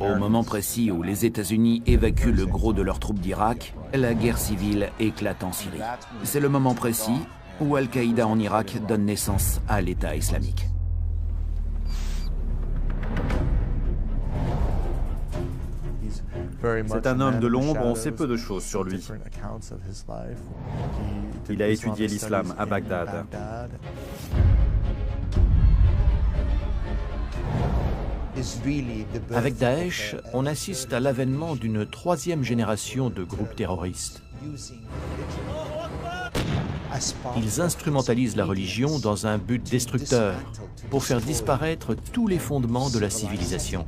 Au moment précis où les États-Unis évacuent le gros de leurs troupes d'Irak, la guerre civile éclate en Syrie. C'est le moment précis où Al-Qaïda en Irak donne naissance à l'État islamique. C'est un homme de l'ombre, on sait peu de choses sur lui. Il a étudié l'islam à Bagdad. Avec Daesh, on assiste à l'avènement d'une troisième génération de groupes terroristes. Ils instrumentalisent la religion dans un but destructeur, pour faire disparaître tous les fondements de la civilisation.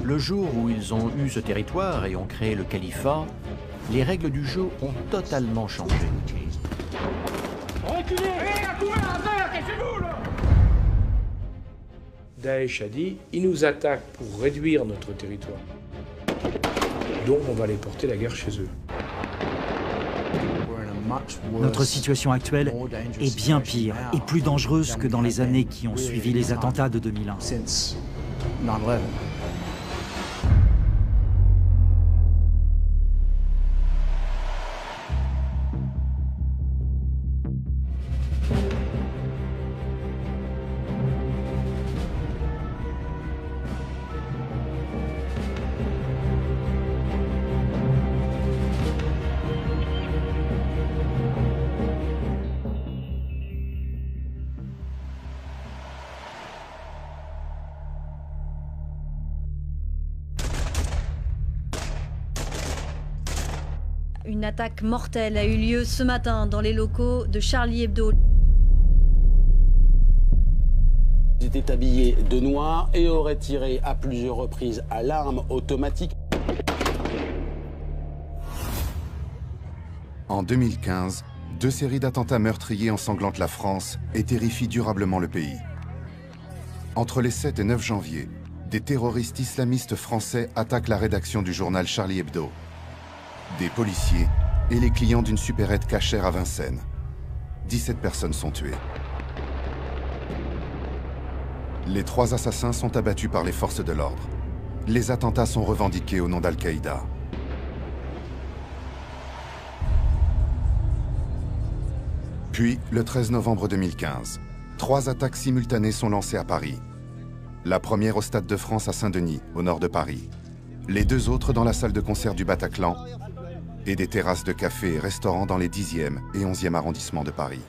Le jour où ils ont eu ce territoire et ont créé le califat, les règles du jeu ont totalement changé. Daesh a dit, ils nous attaquent pour réduire notre territoire. Donc on va aller porter la guerre chez eux. Notre situation actuelle est bien pire et plus dangereuse que dans les années qui ont suivi les attentats de 2001. Une attaque mortelle a eu lieu ce matin dans les locaux de Charlie Hebdo. Ils étaient habillés de noir et auraient tiré à plusieurs reprises à l'arme automatique. En 2015, 2 séries d'attentats meurtriers ensanglantent la France et terrifient durablement le pays. Entre les 7 et 9 janvier, des terroristes islamistes français attaquent la rédaction du journal Charlie Hebdo, des policiers et les clients d'une supérette cachère à Vincennes. 17 personnes sont tuées. Les 3 assassins sont abattus par les forces de l'ordre. Les attentats sont revendiqués au nom d'Al-Qaïda. Puis, le 13 novembre 2015, 3 attaques simultanées sont lancées à Paris. La première au Stade de France à Saint-Denis, au nord de Paris. Les 2 autres dans la salle de concert du Bataclan et des terrasses de cafés et restaurants dans les 10e et 11e arrondissements de Paris.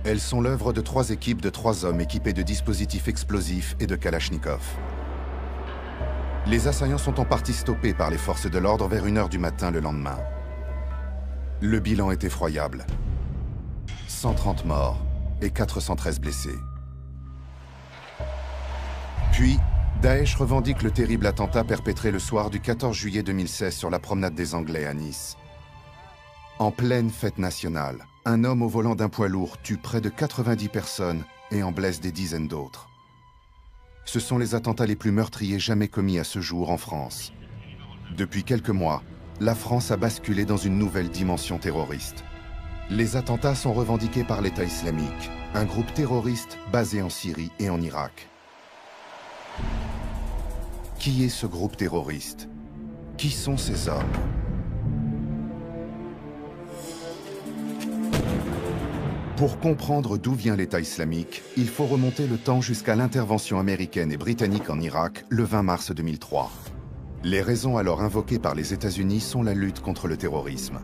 Elles sont l'œuvre de 3 équipes de 3 hommes équipés de dispositifs explosifs et de Kalachnikov. Les assaillants sont en partie stoppés par les forces de l'ordre vers 1 h du matin le lendemain. Le bilan est effroyable. 130 morts et 413 blessés. Puis, Daesh revendique le terrible attentat perpétré le soir du 14 juillet 2016 sur la promenade des Anglais à Nice. En pleine fête nationale, un homme au volant d'un poids lourd tue près de 90 personnes et en blesse des dizaines d'autres. Ce sont les attentats les plus meurtriers jamais commis à ce jour en France. Depuis quelques mois, la France a basculé dans une nouvelle dimension terroriste. Les attentats sont revendiqués par l'État islamique, un groupe terroriste basé en Syrie et en Irak. Qui est ce groupe terroriste? Qui sont ces hommes? Pour comprendre d'où vient l'État islamique, il faut remonter le temps jusqu'à l'intervention américaine et britannique en Irak le 20 mars 2003. Les raisons alors invoquées par les États-Unis sont la lutte contre le terrorisme.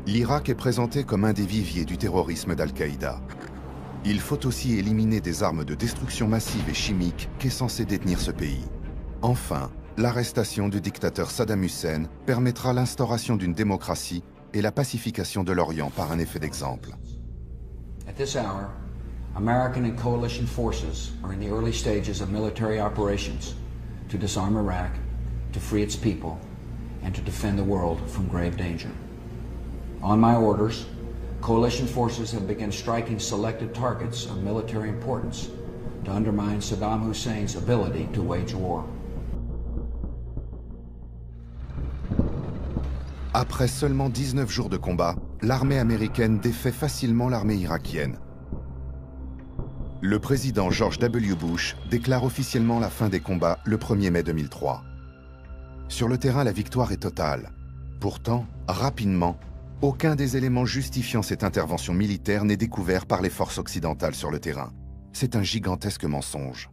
L'Irak est présenté comme un des viviers du terrorisme d'Al-Qaïda. Il faut aussi éliminer des armes de destruction massive et chimique qu'est censé détenir ce pays. Enfin, l'arrestation du dictateur Saddam Hussein permettra l'instauration d'une démocratie et la pacification de l'Orient par un effet d'exemple. At this hour, American and coalition forces are in the early stages of military operations to disarm Iraq, to free its people, and to defend the world from grave danger. On my orders, coalition forces have begun striking selected targets of military importance to undermine Saddam Hussein's ability to wage war. Après seulement 19 jours de combat, l'armée américaine défait facilement l'armée irakienne. Le président George W. Bush déclare officiellement la fin des combats le 1er mai 2003. Sur le terrain, la victoire est totale. Pourtant, rapidement, aucun des éléments justifiant cette intervention militaire n'est découvert par les forces occidentales sur le terrain. C'est un gigantesque mensonge.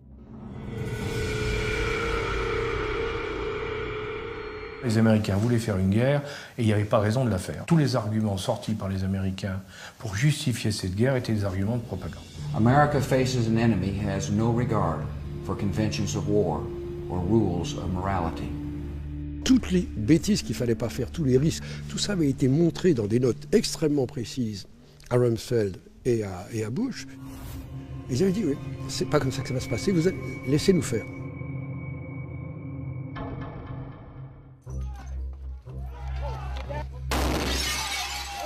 Les Américains voulaient faire une guerre et il n'y avait pas raison de la faire. Tous les arguments sortis par les Américains pour justifier cette guerre étaient des arguments de propagande. America faces an enemy who has no regard for conventions of war or rules of morality. Toutes les bêtises qu'il ne fallait pas faire, tous les risques, tout ça avait été montré dans des notes extrêmement précises à Rumsfeld et à Bush. Ils avaient dit, oui, c'est pas comme ça que ça va se passer, laissez-nous faire.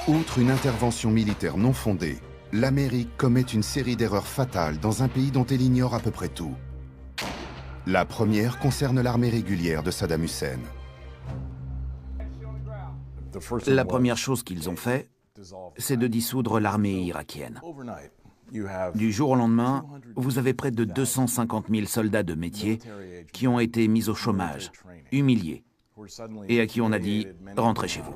Outre une intervention militaire non fondée, l'Amérique commet une série d'erreurs fatales dans un pays dont elle ignore à peu près tout. La première concerne l'armée régulière de Saddam Hussein. La première chose qu'ils ont fait, c'est de dissoudre l'armée irakienne. Du jour au lendemain, vous avez près de 250 000 soldats de métier qui ont été mis au chômage, humiliés, et à qui on a dit « rentrez chez vous ».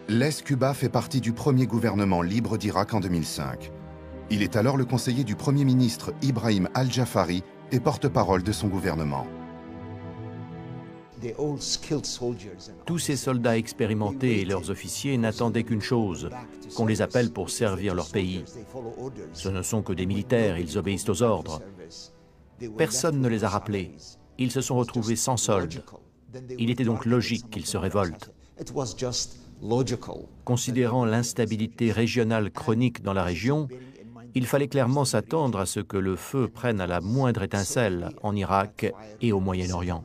Les Cuba fait partie du premier gouvernement libre d'Irak en 2005. Il est alors le conseiller du Premier ministre Ibrahim al-Jafari et porte-parole de son gouvernement. Tous ces soldats expérimentés et leurs officiers n'attendaient qu'une chose, qu'on les appelle pour servir leur pays. Ce ne sont que des militaires, ils obéissent aux ordres. Personne ne les a rappelés. Ils se sont retrouvés sans solde. Il était donc logique qu'ils se révoltent. Considérant l'instabilité régionale chronique dans la région, il fallait clairement s'attendre à ce que le feu prenne à la moindre étincelle en Irak et au Moyen-Orient.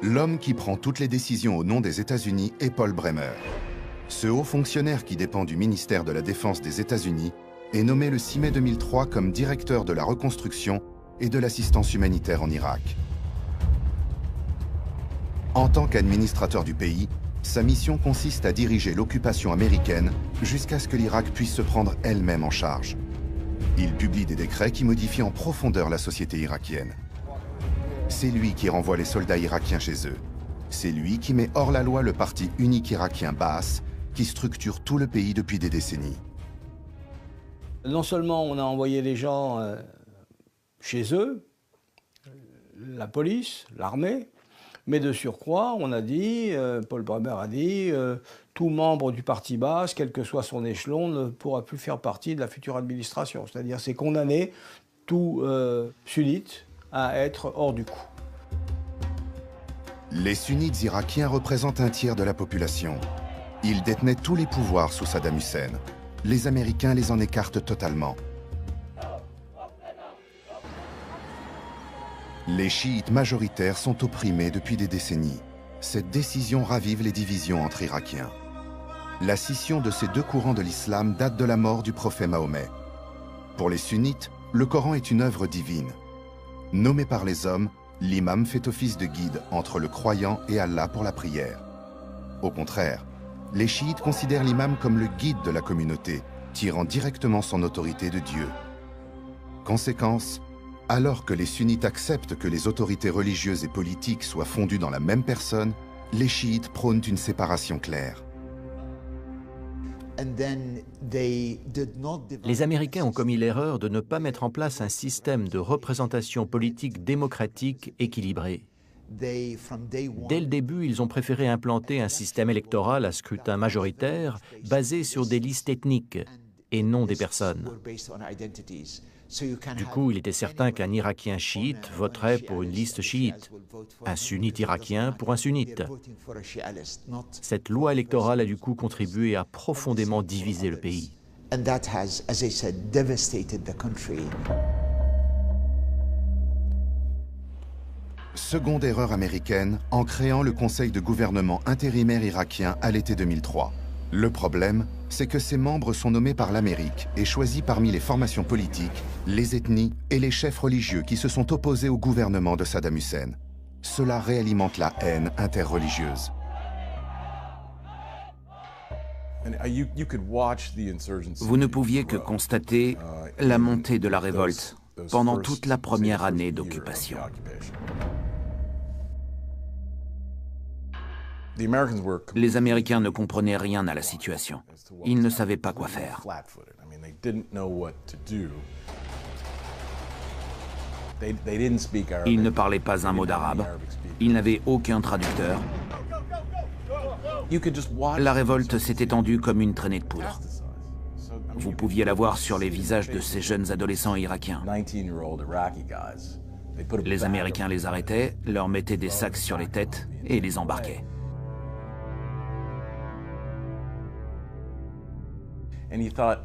L'homme qui prend toutes les décisions au nom des États-Unis est Paul Bremer. Ce haut fonctionnaire qui dépend du ministère de la Défense des États-Unis est nommé le 6 mai 2003 comme directeur de la reconstruction et de l'assistance humanitaire en Irak. En tant qu'administrateur du pays, sa mission consiste à diriger l'occupation américaine jusqu'à ce que l'Irak puisse se prendre elle-même en charge. Il publie des décrets qui modifient en profondeur la société irakienne. C'est lui qui renvoie les soldats irakiens chez eux. C'est lui qui met hors la loi le parti unique irakien Baas, qui structure tout le pays depuis des décennies. Non seulement on a envoyé les gens chez eux, la police, l'armée, mais de surcroît, on a dit, Paul Bremer a dit, tout membre du parti Baas, quel que soit son échelon, ne pourra plus faire partie de la future administration. C'est-à-dire, c'est condamner tout sunnite à être hors du coup. Les sunnites irakiens représentent un tiers de la population. Ils détenaient tous les pouvoirs sous Saddam Hussein. Les Américains les en écartent totalement. Les chiites majoritaires sont opprimés depuis des décennies. Cette décision ravive les divisions entre Irakiens. La scission de ces deux courants de l'islam date de la mort du prophète Mahomet. Pour les sunnites, le Coran est une œuvre divine. Nommé par les hommes, l'imam fait office de guide entre le croyant et Allah pour la prière. Au contraire, les chiites considèrent l'imam comme le guide de la communauté, tirant directement son autorité de Dieu. Conséquence, alors que les sunnites acceptent que les autorités religieuses et politiques soient fondues dans la même personne, les chiites prônent une séparation claire. Les Américains ont commis l'erreur de ne pas mettre en place un système de représentation politique démocratique équilibré. Dès le début, ils ont préféré implanter un système électoral à scrutin majoritaire basé sur des listes ethniques et non des personnes. Du coup, il était certain qu'un Irakien chiite voterait pour une liste chiite, un sunnite irakien pour un sunnite. Cette loi électorale a du coup contribué à profondément diviser le pays. Seconde erreur américaine en créant le Conseil de gouvernement intérimaire irakien à l'été 2003. Le problème, c'est que ces membres sont nommés par l'Amérique et choisis parmi les formations politiques, les ethnies et les chefs religieux qui se sont opposés au gouvernement de Saddam Hussein. Cela réalimente la haine interreligieuse. Vous ne pouviez que constater la montée de la révolte pendant toute la première année d'occupation. Les Américains ne comprenaient rien à la situation. Ils ne savaient pas quoi faire. Ils ne parlaient pas un mot d'arabe. Ils n'avaient aucun traducteur. La révolte s'est étendue comme une traînée de poudre. Vous pouviez la voir sur les visages de ces jeunes adolescents irakiens. Les Américains les arrêtaient, leur mettaient des sacs sur les têtes et les embarquaient.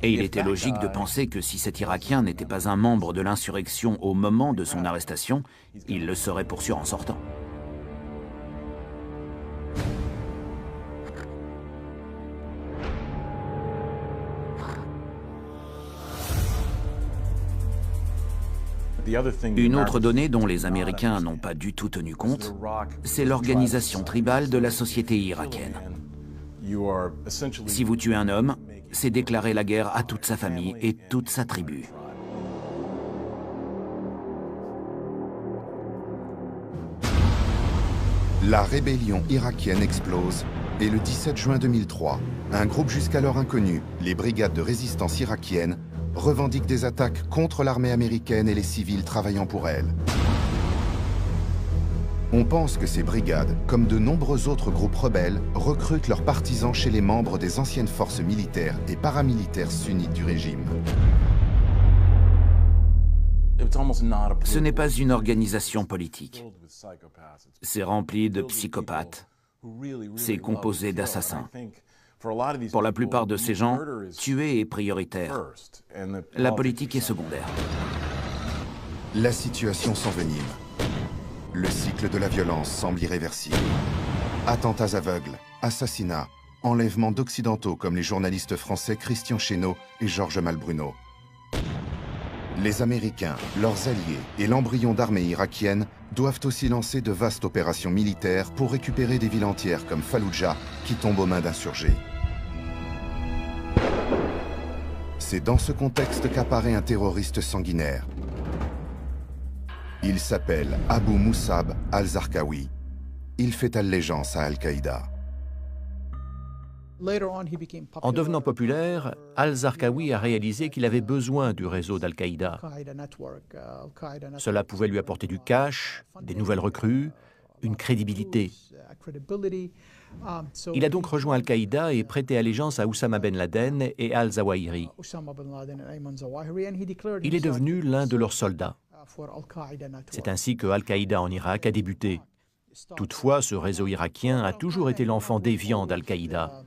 Et il était logique de penser que si cet Irakien n'était pas un membre de l'insurrection au moment de son arrestation, il le serait pour sûr en sortant. Une autre donnée dont les Américains n'ont pas du tout tenu compte, c'est l'organisation tribale de la société irakienne. Si vous tuez un homme, c'est déclarer la guerre à toute sa famille et toute sa tribu. La rébellion irakienne explose et le 17 juin 2003, un groupe jusqu'alors inconnu, les brigades de résistance irakiennes, revendique des attaques contre l'armée américaine et les civils travaillant pour elle. On pense que ces brigades, comme de nombreux autres groupes rebelles, recrutent leurs partisans chez les membres des anciennes forces militaires et paramilitaires sunnites du régime. Ce n'est pas une organisation politique. C'est rempli de psychopathes. C'est composé d'assassins. Pour la plupart de ces gens, tuer est prioritaire. La politique est secondaire. La situation s'envenime. Le cycle de la violence semble irréversible. Attentats aveugles, assassinats, enlèvements d'occidentaux comme les journalistes français Christian Chesneau et Georges Malbruno. Les Américains, leurs alliés et l'embryon d'armée irakienne doivent aussi lancer de vastes opérations militaires pour récupérer des villes entières comme Falloujah qui tombent aux mains d'insurgés. C'est dans ce contexte qu'apparaît un terroriste sanguinaire. Il s'appelle Abu Musab al-Zarqawi. Il fait allégeance à Al-Qaïda. En devenant populaire, al-Zarqawi a réalisé qu'il avait besoin du réseau d'Al-Qaïda. Cela pouvait lui apporter du cash, des nouvelles recrues, une crédibilité. Il a donc rejoint Al-Qaïda et prêté allégeance à Oussama Ben Laden et al-Zawahiri. Il est devenu l'un de leurs soldats. C'est ainsi que Al-Qaïda en Irak a débuté. Toutefois, ce réseau irakien a toujours été l'enfant déviant d'Al-Qaïda.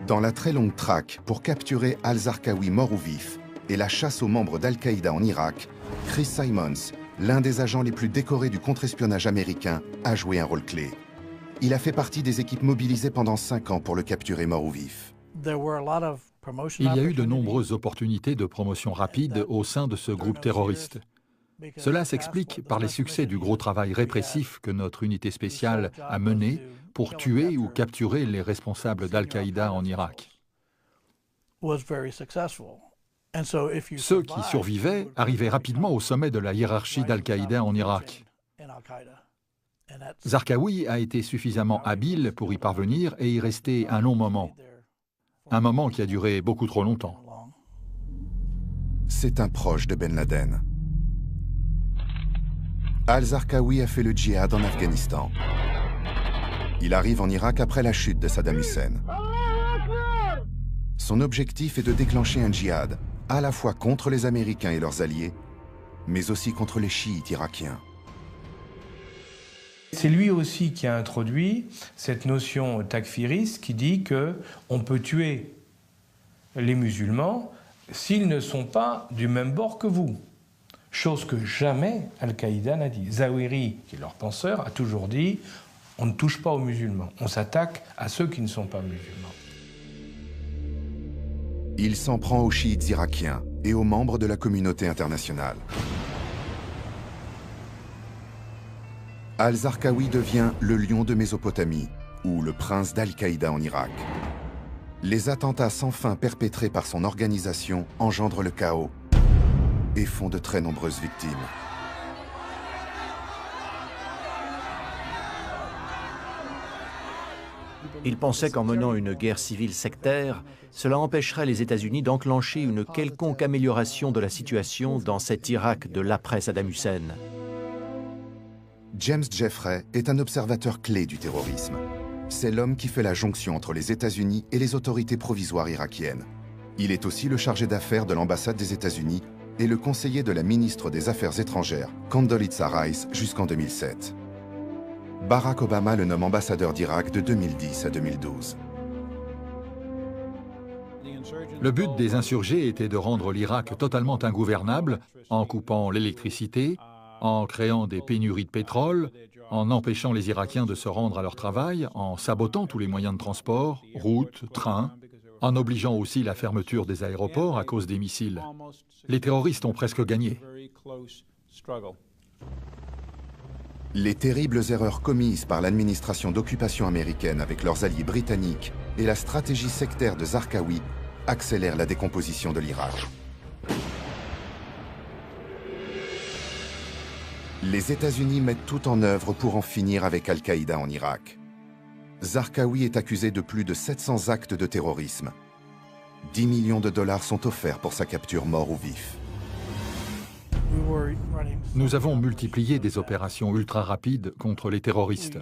Dans la très longue traque pour capturer al-Zarqawi mort ou vif et la chasse aux membres d'Al-Qaïda en Irak, Chris Simons, l'un des agents les plus décorés du contre-espionnage américain, a joué un rôle clé. Il a fait partie des équipes mobilisées pendant 5 ans pour le capturer mort ou vif. Il y a eu de nombreuses opportunités de promotion rapide au sein de ce groupe terroriste. Cela s'explique par les succès du gros travail répressif que notre unité spéciale a mené pour tuer ou capturer les responsables d'Al-Qaïda en Irak. Ceux qui survivaient arrivaient rapidement au sommet de la hiérarchie d'Al-Qaïda en Irak. Zarqawi a été suffisamment habile pour y parvenir et y rester un long moment. Un moment qui a duré beaucoup trop longtemps. C'est un proche de Ben Laden. Al-Zarqawi a fait le djihad en Afghanistan. Il arrive en Irak après la chute de Saddam Hussein. Son objectif est de déclencher un djihad, à la fois contre les Américains et leurs alliés, mais aussi contre les chiites irakiens. C'est lui aussi qui a introduit cette notion takfiriste qui dit qu'on peut tuer les musulmans s'ils ne sont pas du même bord que vous. Chose que jamais Al-Qaïda n'a dit. Zawahiri, qui est leur penseur, a toujours dit on ne touche pas aux musulmans, on s'attaque à ceux qui ne sont pas musulmans. Il s'en prend aux chiites irakiens et aux membres de la communauté internationale. Al-Zarqawi devient le lion de Mésopotamie, ou le prince d'Al-Qaïda en Irak. Les attentats sans fin perpétrés par son organisation engendrent le chaos et font de très nombreuses victimes. Il pensait qu'en menant une guerre civile sectaire, cela empêcherait les États-Unis d'enclencher une quelconque amélioration de la situation dans cet Irak de l'après-Saddam Hussein. James Jeffrey est un observateur clé du terrorisme. C'est l'homme qui fait la jonction entre les États-Unis et les autorités provisoires irakiennes. Il est aussi le chargé d'affaires de l'ambassade des États-Unis et le conseiller de la ministre des Affaires étrangères, Condoleezza Rice, jusqu'en 2007. Barack Obama le nomme ambassadeur d'Irak de 2010 à 2012. Le but des insurgés était de rendre l'Irak totalement ingouvernable en coupant l'électricité, en créant des pénuries de pétrole, en empêchant les Irakiens de se rendre à leur travail, en sabotant tous les moyens de transport, routes, trains, en obligeant aussi la fermeture des aéroports à cause des missiles. Les terroristes ont presque gagné. Les terribles erreurs commises par l'administration d'occupation américaine avec leurs alliés britanniques et la stratégie sectaire de Zarqawi accélèrent la décomposition de l'Irak. Les États-Unis mettent tout en œuvre pour en finir avec Al-Qaïda en Irak. Zarqawi est accusé de plus de 700 actes de terrorisme. 10 millions de dollars sont offerts pour sa capture mort ou vif. Nous avons multiplié des opérations ultra rapides contre les terroristes.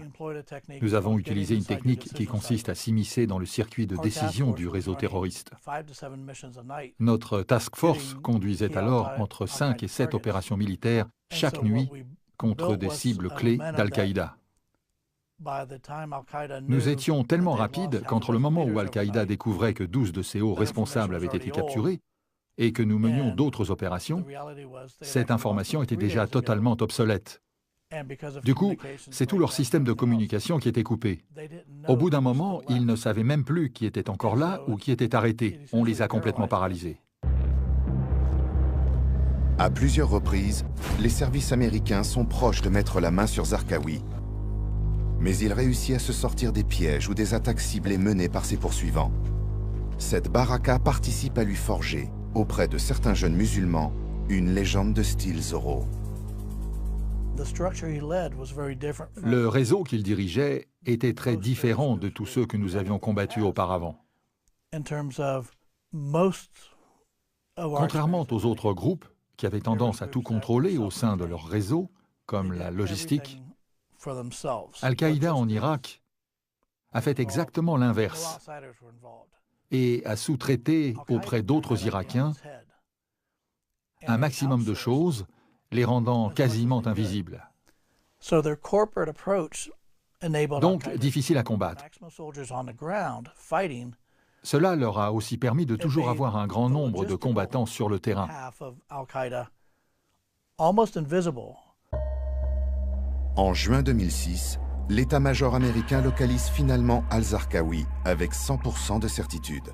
Nous avons utilisé une technique qui consiste à s'immiscer dans le circuit de décision du réseau terroriste. Notre task force conduisait alors entre 5 et 7 opérations militaires chaque nuit contre des cibles clés d'Al-Qaïda. Nous étions tellement rapides qu'entre le moment où Al-Qaïda découvrait que 12 de ses hauts responsables avaient été capturés et que nous menions d'autres opérations, cette information était déjà totalement obsolète. Du coup, c'est tout leur système de communication qui était coupé. Au bout d'un moment, ils ne savaient même plus qui était encore là ou qui était arrêté. On les a complètement paralysés. À plusieurs reprises, les services américains sont proches de mettre la main sur Zarqawi. Mais il réussit à se sortir des pièges ou des attaques ciblées menées par ses poursuivants. Cette baraka participe à lui forger, auprès de certains jeunes musulmans, une légende de style Zorro. Le réseau qu'il dirigeait était très différent de tous ceux que nous avions combattus auparavant. Contrairement aux autres groupes qui avaient tendance à tout contrôler au sein de leur réseau, comme la logistique, Al-Qaïda en Irak a fait exactement l'inverse et a sous-traité auprès d'autres Irakiens un maximum de choses, les rendant quasiment invisibles. Donc, difficile à combattre. Cela leur a aussi permis de toujours avoir un grand nombre de combattants sur le terrain. En juin 2006, l'état-major américain localise finalement Al-Zarqawi avec 100% de certitude.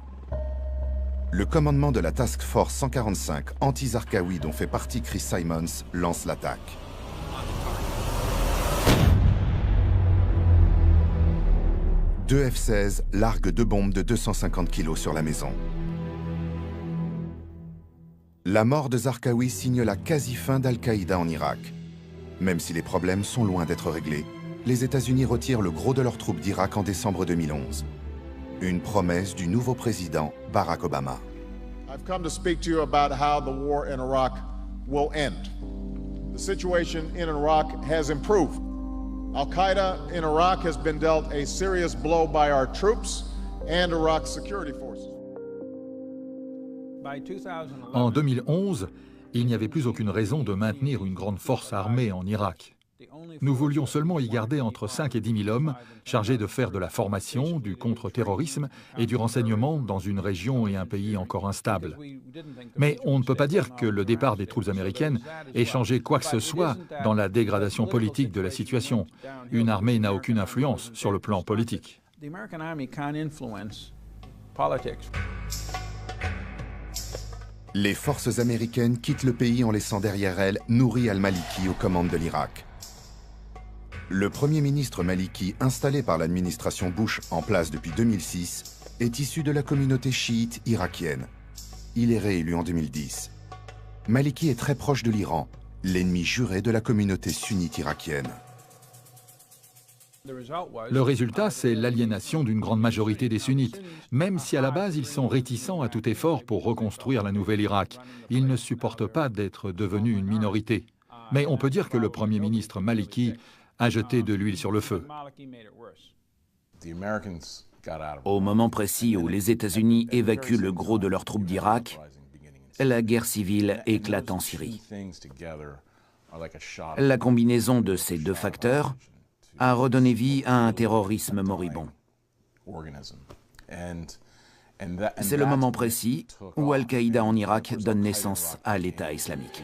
Le commandement de la Task Force 145 anti-Zarqawi dont fait partie Chris Simons lance l'attaque. Deux F-16 larguent 2 bombes de 250 kg sur la maison. La mort de Zarqawi signe la quasi-fin d'Al-Qaïda en Irak. Même si les problèmes sont loin d'être réglés, les États-Unis retirent le gros de leurs troupes d'Irak en décembre 2011. Une promesse du nouveau président Barack Obama. I've come to speak to you about how the war in Iraq will end. The situation in Iraq has improved. Al-Qaeda in Iraq has been dealt a serious blow by our troops and Iraq's security forces. En 2011, il n'y avait plus aucune raison de maintenir une grande force armée en Irak. Nous voulions seulement y garder entre 5 et 10 000 hommes chargés de faire de la formation, du contre-terrorisme et du renseignement dans une région et un pays encore instables. Mais on ne peut pas dire que le départ des troupes américaines ait changé quoi que ce soit dans la dégradation politique de la situation. Une armée n'a aucune influence sur le plan politique. Les forces américaines quittent le pays en laissant derrière elles Nouri al-Maliki aux commandes de l'Irak. Le Premier ministre Maliki, installé par l'administration Bush en place depuis 2006, est issu de la communauté chiite irakienne. Il est réélu en 2010. Maliki est très proche de l'Iran, l'ennemi juré de la communauté sunnite irakienne. Le résultat, c'est l'aliénation d'une grande majorité des sunnites, même si à la base ils sont réticents à tout effort pour reconstruire la nouvelle Irak. Ils ne supportent pas d'être devenus une minorité. Mais on peut dire que le Premier ministre Maliki a jeté de l'huile sur le feu. Au moment précis où les États-Unis évacuent le gros de leurs troupes d'Irak, la guerre civile éclate en Syrie. La combinaison de ces deux facteurs a redonné vie à un terrorisme moribond. C'est le moment précis où Al-Qaïda en Irak donne naissance à l'État islamique.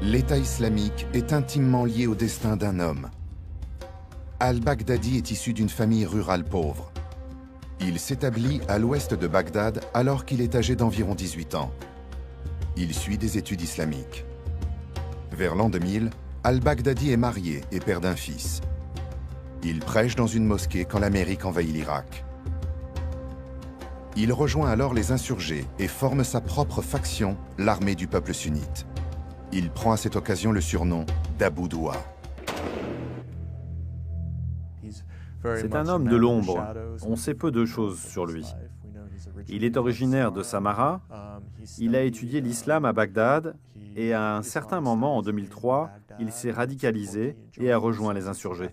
L'État islamique est intimement lié au destin d'un homme. Al-Baghdadi est issu d'une famille rurale pauvre. Il s'établit à l'ouest de Bagdad alors qu'il est âgé d'environ 18 ans. Il suit des études islamiques. Vers l'an 2000, Al-Baghdadi est marié et père d'un fils. Il prêche dans une mosquée quand l'Amérique envahit l'Irak. Il rejoint alors les insurgés et forme sa propre faction, l'armée du peuple sunnite. Il prend à cette occasion le surnom d'Abu Douwa. C'est un homme de l'ombre. On sait peu de choses sur lui. Il est originaire de Samarra. Il a étudié l'islam à Bagdad et à un certain moment, en 2003, il s'est radicalisé et a rejoint les insurgés.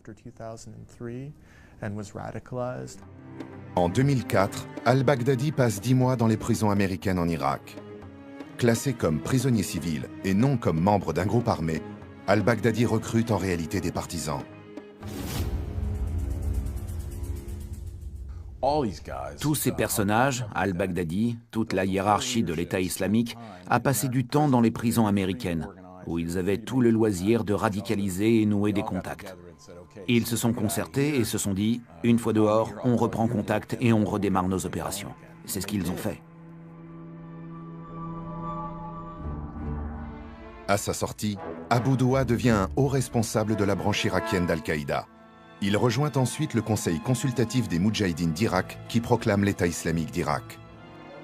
En 2004, Al-Baghdadi passe 10 mois dans les prisons américaines en Irak. Classé comme prisonnier civil et non comme membre d'un groupe armé, Al-Baghdadi recrute en réalité des partisans. Tous ces personnages, Al-Baghdadi, toute la hiérarchie de l'État islamique, a passé du temps dans les prisons américaines, où ils avaient tout le loisir de radicaliser et nouer des contacts. Ils se sont concertés et se sont dit, une fois dehors, on reprend contact et on redémarre nos opérations. C'est ce qu'ils ont fait. À sa sortie, Abu Douwa devient un haut responsable de la branche irakienne d'Al-Qaïda. Il rejoint ensuite le conseil consultatif des Moudjahidines d'Irak qui proclame l'État islamique d'Irak.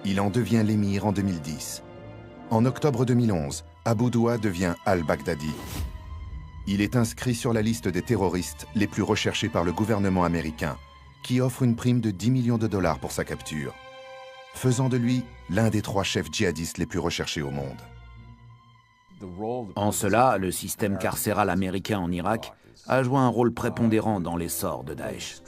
Il en devient l'émir en 2010. En octobre 2011, Abu Douwa devient Al-Baghdadi. Il est inscrit sur la liste des terroristes les plus recherchés par le gouvernement américain, qui offre une prime de 10 millions de dollars pour sa capture, faisant de lui l'un des 3 chefs djihadistes les plus recherchés au monde. En cela, le système carcéral américain en Irak a joué un rôle prépondérant dans l'essor de Daesh.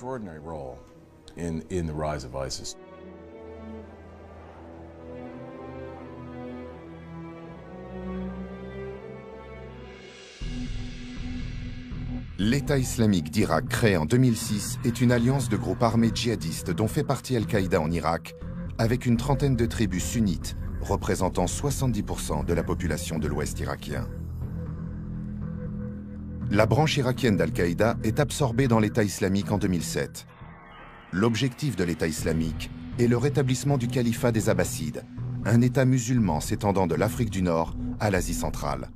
L'État islamique d'Irak, créé en 2006, est une alliance de groupes armés djihadistes dont fait partie Al-Qaïda en Irak, avec une trentaine de tribus sunnites, représentant 70% de la population de l'Ouest irakien. La branche irakienne d'Al-Qaïda est absorbée dans l'État islamique en 2007. L'objectif de l'État islamique est le rétablissement du califat des Abbassides, un État musulman s'étendant de l'Afrique du Nord à l'Asie centrale.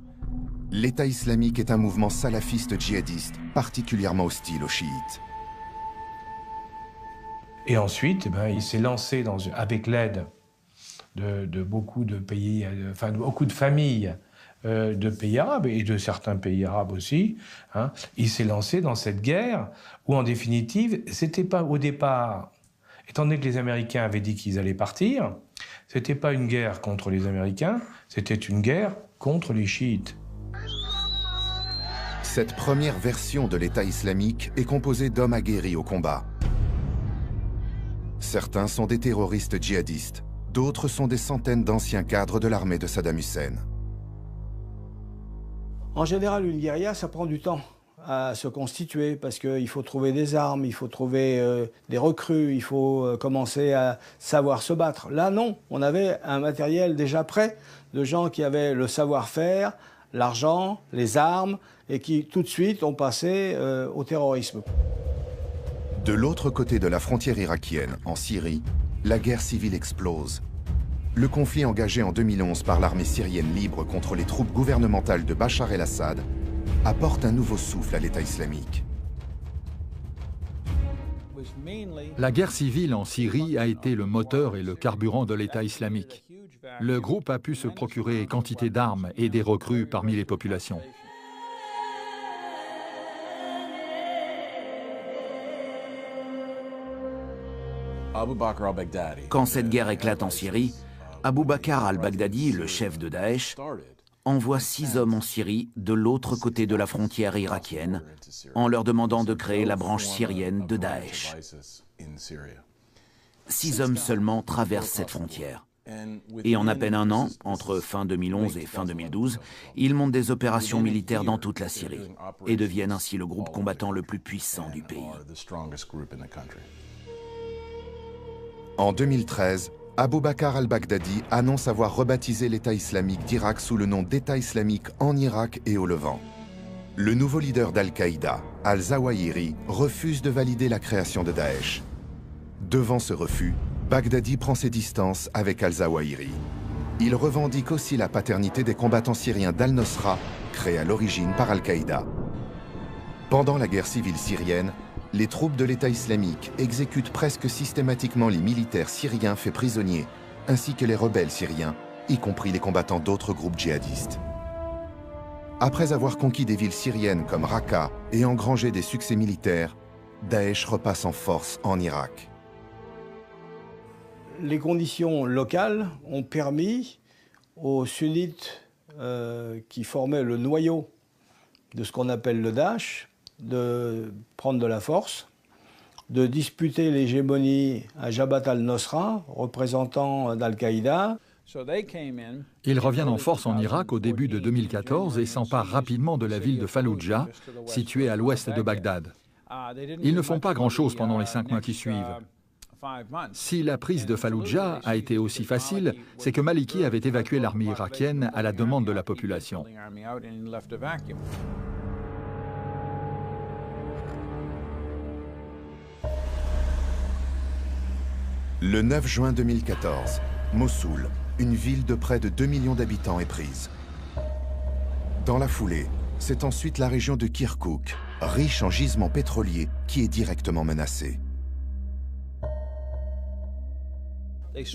L'État islamique est un mouvement salafiste djihadiste, particulièrement hostile aux chiites. Et ensuite, il s'est lancé avec l'aide de beaucoup de pays, enfin beaucoup de familles de pays arabes et de certains pays arabes aussi, il s'est lancé dans cette guerre où, en définitive, c'était pas au départ, étant donné que les Américains avaient dit qu'ils allaient partir, c'était pas une guerre contre les Américains, c'était une guerre contre les chiites. Cette première version de l'État islamique est composée d'hommes aguerris au combat. Certains sont des terroristes djihadistes, D'autres sont des centaines d'anciens cadres de l'armée de Saddam Hussein. En général, une guérilla, ça prend du temps à se constituer parce qu'il faut trouver des armes, il faut trouver des recrues, il faut commencer à savoir se battre. Là, non, on avait un matériel déjà prêt de gens qui avaient le savoir-faire, l'argent, les armes et qui tout de suite ont passé au terrorisme. De l'autre côté de la frontière irakienne, en Syrie, la guerre civile explose. Le conflit engagé en 2011 par l'armée syrienne libre contre les troupes gouvernementales de Bachar el-Assad apporte un nouveau souffle à l'État islamique. La guerre civile en Syrie a été le moteur et le carburant de l'État islamique. Le groupe a pu se procurer quantité d'armes et des recrues parmi les populations. Quand cette guerre éclate en Syrie, Abu Bakr al-Baghdadi, le chef de Daesh, envoie 6 hommes en Syrie de l'autre côté de la frontière irakienne en leur demandant de créer la branche syrienne de Daesh. 6 hommes seulement traversent cette frontière. Et en à peine un an, entre fin 2011 et fin 2012, ils montent des opérations militaires dans toute la Syrie et deviennent ainsi le groupe combattant le plus puissant du pays. En 2013, Abu Bakr al-Baghdadi annonce avoir rebaptisé l'État islamique d'Irak sous le nom d'État islamique en Irak et au Levant. Le nouveau leader d'Al-Qaïda, al-Zawahiri, refuse de valider la création de Daesh. Devant ce refus, Baghdadi prend ses distances avec al-Zawahiri. Il revendique aussi la paternité des combattants syriens d'Al-Nosra, créés à l'origine par Al-Qaïda. Pendant la guerre civile syrienne, les troupes de l'État islamique exécutent presque systématiquement les militaires syriens faits prisonniers, ainsi que les rebelles syriens, y compris les combattants d'autres groupes djihadistes. Après avoir conquis des villes syriennes comme Raqqa et engrangé des succès militaires, Daesh repasse en force en Irak. Les conditions locales ont permis aux sunnites qui formaient le noyau de ce qu'on appelle le Daesh de prendre de la force, de disputer l'hégémonie à Jabhat al-Nosra, représentant d'Al-Qaïda. Ils reviennent en force en Irak au début de 2014 et s'emparent rapidement de la ville de Falloujah, située à l'ouest de Bagdad. Ils ne font pas grand-chose pendant les 5 mois qui suivent. Si la prise de Falloujah a été aussi facile, c'est que Maliki avait évacué l'armée irakienne à la demande de la population. Le 9 juin 2014, Mossoul, une ville de près de 2 millions d'habitants, est prise. Dans la foulée, c'est ensuite la région de Kirkouk, riche en gisements pétroliers, qui est directement menacée.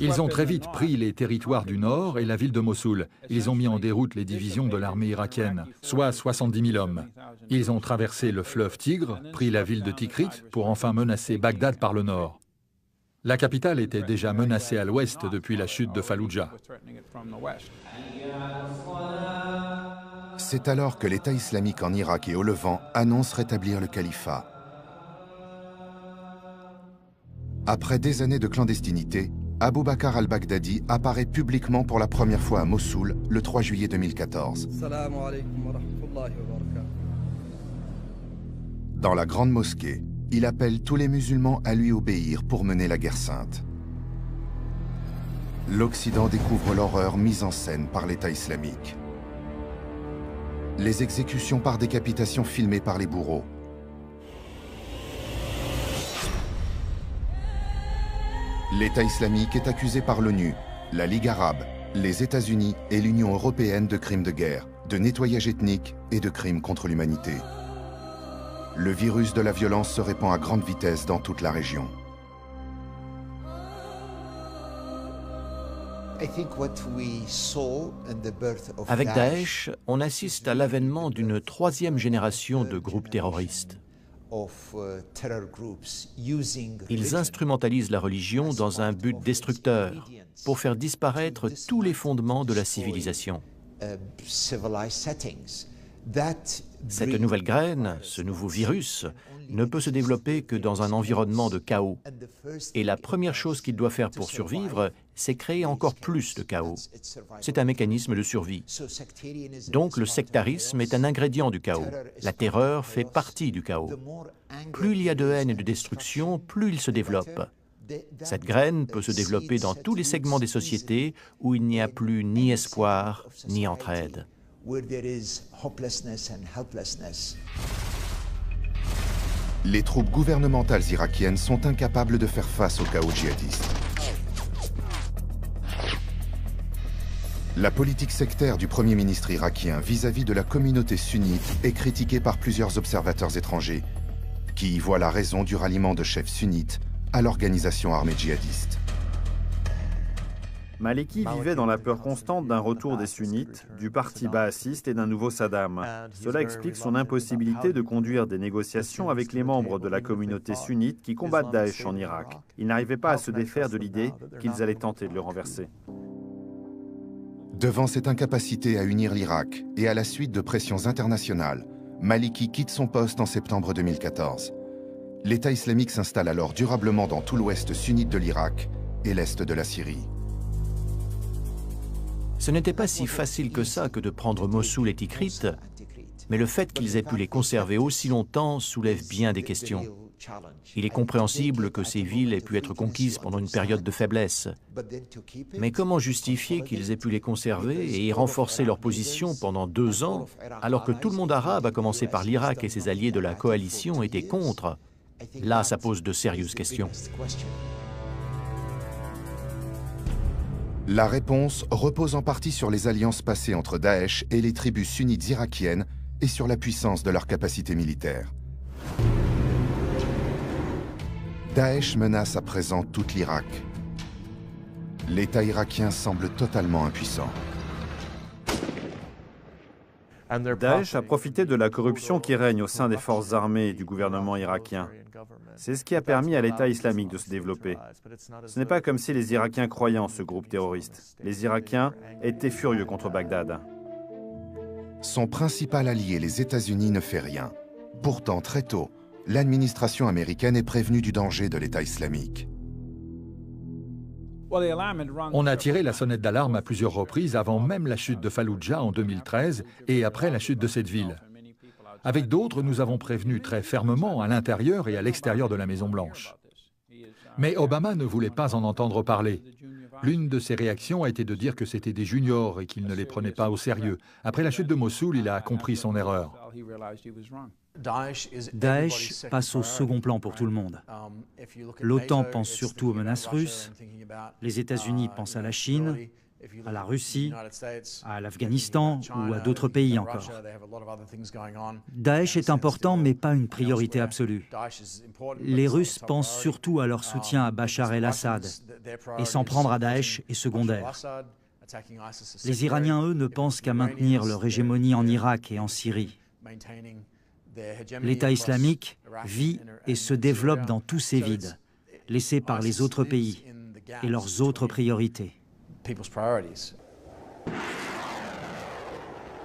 Ils ont très vite pris les territoires du nord et la ville de Mossoul. Ils ont mis en déroute les divisions de l'armée irakienne, soit 70 000 hommes. Ils ont traversé le fleuve Tigre, pris la ville de Tikrit pour enfin menacer Bagdad par le nord. La capitale était déjà menacée à l'ouest depuis la chute de Falloujah. C'est alors que l'État islamique en Irak et au Levant annonce rétablir le califat. Après des années de clandestinité, Abu Bakr al-Baghdadi apparaît publiquement pour la première fois à Mossoul le 3 juillet 2014. Dans la grande mosquée, il appelle tous les musulmans à lui obéir pour mener la guerre sainte. L'Occident découvre l'horreur mise en scène par l'État islamique. Les exécutions par décapitation filmées par les bourreaux. L'État islamique est accusé par l'ONU, la Ligue arabe, les États-Unis et l'Union européenne de crimes de guerre, de nettoyage ethnique et de crimes contre l'humanité. Le virus de la violence se répand à grande vitesse dans toute la région. Avec Daesh, on assiste à l'avènement d'une 3e génération de groupes terroristes. Ils instrumentalisent la religion dans un but destructeur, pour faire disparaître tous les fondements de la civilisation. Cette nouvelle graine, ce nouveau virus, ne peut se développer que dans un environnement de chaos. Et la première chose qu'il doit faire pour survivre, c'est créer encore plus de chaos. C'est un mécanisme de survie. Donc le sectarisme est un ingrédient du chaos. La terreur fait partie du chaos. Plus il y a de haine et de destruction, plus il se développe. Cette graine peut se développer dans tous les segments des sociétés où il n'y a plus ni espoir ni entraide. Les troupes gouvernementales irakiennes sont incapables de faire face au chaos djihadiste. La politique sectaire du Premier ministre irakien vis-à-vis de la communauté sunnite est critiquée par plusieurs observateurs étrangers, qui y voient la raison du ralliement de chefs sunnites à l'organisation armée djihadiste. Maliki vivait dans la peur constante d'un retour des sunnites, du parti baathiste et d'un nouveau Saddam. Cela explique son impossibilité de conduire des négociations avec les membres de la communauté sunnite qui combattent Daesh en Irak. Il n'arrivait pas à se défaire de l'idée qu'ils allaient tenter de le renverser. Devant cette incapacité à unir l'Irak et à la suite de pressions internationales, Maliki quitte son poste en septembre 2014. L'État islamique s'installe alors durablement dans tout l'ouest sunnite de l'Irak et l'est de la Syrie. Ce n'était pas si facile que ça que de prendre Mossoul et Tikrit, mais le fait qu'ils aient pu les conserver aussi longtemps soulève bien des questions. Il est compréhensible que ces villes aient pu être conquises pendant une période de faiblesse. Mais comment justifier qu'ils aient pu les conserver et y renforcer leur position pendant 2 ans, alors que tout le monde arabe, à commencer par l'Irak et ses alliés de la coalition, était contre? Là, ça pose de sérieuses questions. La réponse repose en partie sur les alliances passées entre Daesh et les tribus sunnites irakiennes et sur la puissance de leur capacité militaire. Daesh menace à présent toute l'Irak. L'État irakien semble totalement impuissant. Daesh a profité de la corruption qui règne au sein des forces armées et du gouvernement irakien. C'est ce qui a permis à l'État islamique de se développer. Ce n'est pas comme si les Irakiens croyaient en ce groupe terroriste. Les Irakiens étaient furieux contre Bagdad. Son principal allié, les États-Unis, ne fait rien. Pourtant, très tôt, l'administration américaine est prévenue du danger de l'État islamique. On a tiré la sonnette d'alarme à plusieurs reprises avant même la chute de Falloujah en 2013 et après la chute de cette ville. Avec d'autres, nous avons prévenu très fermement à l'intérieur et à l'extérieur de la Maison-Blanche. Mais Obama ne voulait pas en entendre parler. L'une de ses réactions a été de dire que c'était des juniors et qu'il ne les prenait pas au sérieux. Après la chute de Mossoul, il a compris son erreur. Daesh passe au second plan pour tout le monde. L'OTAN pense surtout aux menaces russes, les États-Unis pensent à la Chine, à la Russie, à l'Afghanistan ou à d'autres pays encore. Daesh est important, mais pas une priorité absolue. Les Russes pensent surtout à leur soutien à Bachar el-Assad, et s'en prendre à Daesh est secondaire. Les Iraniens, eux, ne pensent qu'à maintenir leur hégémonie en Irak et en Syrie. L'État islamique vit et se développe dans tous ces vides, laissés par les autres pays et leurs autres priorités.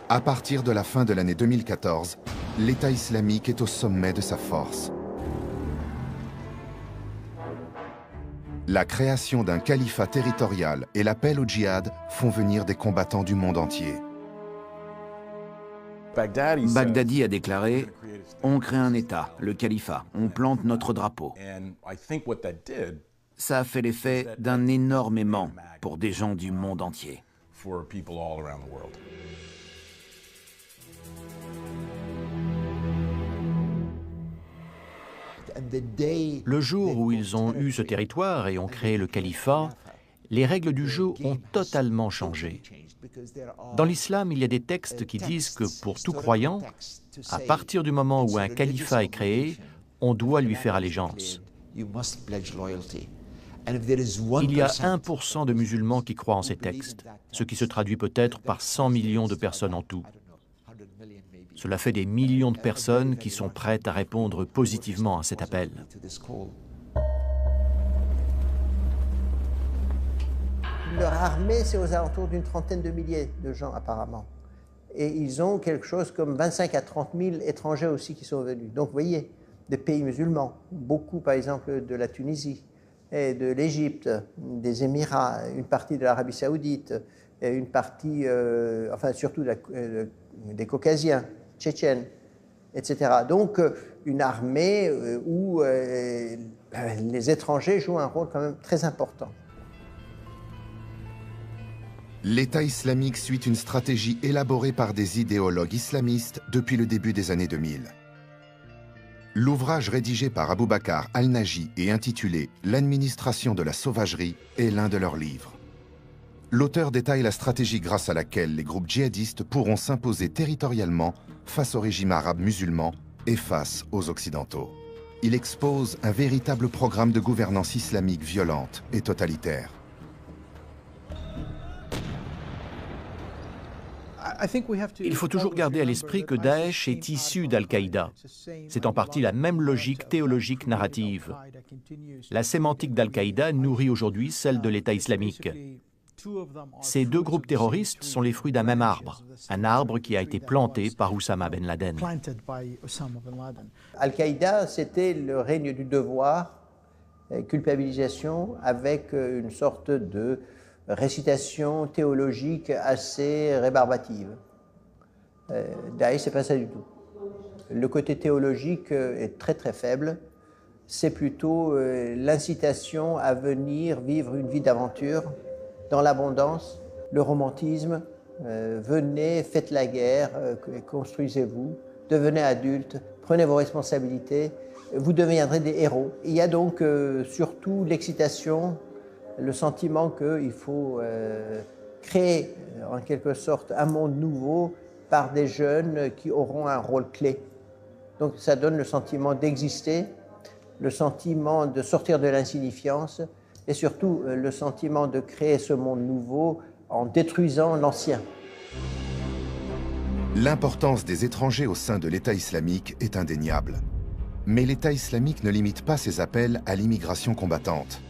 À partir de la fin de l'année 2014, l'État islamique est au sommet de sa force. La création d'un califat territorial et l'appel au djihad font venir des combattants du monde entier. Baghdadi a déclaré « On crée un État, le califat, on plante notre drapeau ». Ça a fait l'effet d'un énorme aimant pour des gens du monde entier. Le jour où ils ont eu ce territoire et ont créé le califat, les règles du jeu ont totalement changé. Dans l'islam, il y a des textes qui disent que pour tout croyant, à partir du moment où un califat est créé, on doit lui faire allégeance. Il y a 1% de musulmans qui croient en ces textes, ce qui se traduit peut-être par 100 millions de personnes en tout. Cela fait des millions de personnes qui sont prêtes à répondre positivement à cet appel. Leur armée, c'est aux alentours d'une trentaine de milliers de gens apparemment. Et ils ont quelque chose comme 25 à 30 000 étrangers aussi qui sont venus. Donc vous voyez, des pays musulmans, beaucoup par exemple de la Tunisie et de l'Égypte, des Émirats, une partie de l'Arabie Saoudite, et une partie, enfin surtout des Caucasiens, Tchétchènes, etc. Donc une armée où les étrangers jouent un rôle quand même très important. L'État islamique suit une stratégie élaborée par des idéologues islamistes depuis le début des années 2000. L'ouvrage rédigé par Abou Bakr al-Naji et intitulé « L'administration de la sauvagerie » est l'un de leurs livres. L'auteur détaille la stratégie grâce à laquelle les groupes djihadistes pourront s'imposer territorialement face au régime arabe musulman et face aux Occidentaux. Il expose un véritable programme de gouvernance islamique violente et totalitaire. Il faut toujours garder à l'esprit que Daesh est issu d'Al-Qaïda. C'est en partie la même logique théologique narrative. La sémantique d'Al-Qaïda nourrit aujourd'hui celle de l'État islamique. Ces deux groupes terroristes sont les fruits d'un même arbre, un arbre qui a été planté par Oussama Ben Laden. Al-Qaïda, c'était le règne du devoir, culpabilisation, avec une sorte de récitation théologique assez rébarbative. Daesh, c'est pas ça du tout. Le côté théologique est très très faible. C'est plutôt l'incitation à venir vivre une vie d'aventure dans l'abondance, le romantisme. Venez, faites la guerre, construisez-vous, devenez adulte, prenez vos responsabilités, vous deviendrez des héros. Il y a donc surtout l'excitation, le sentiment qu'il faut créer en quelque sorte un monde nouveau par des jeunes qui auront un rôle clé. Donc ça donne le sentiment d'exister, le sentiment de sortir de l'insignifiance et surtout le sentiment de créer ce monde nouveau en détruisant l'ancien. L'importance des étrangers au sein de l'État islamique est indéniable. Mais l'État islamique ne limite pas ses appels à l'immigration combattante.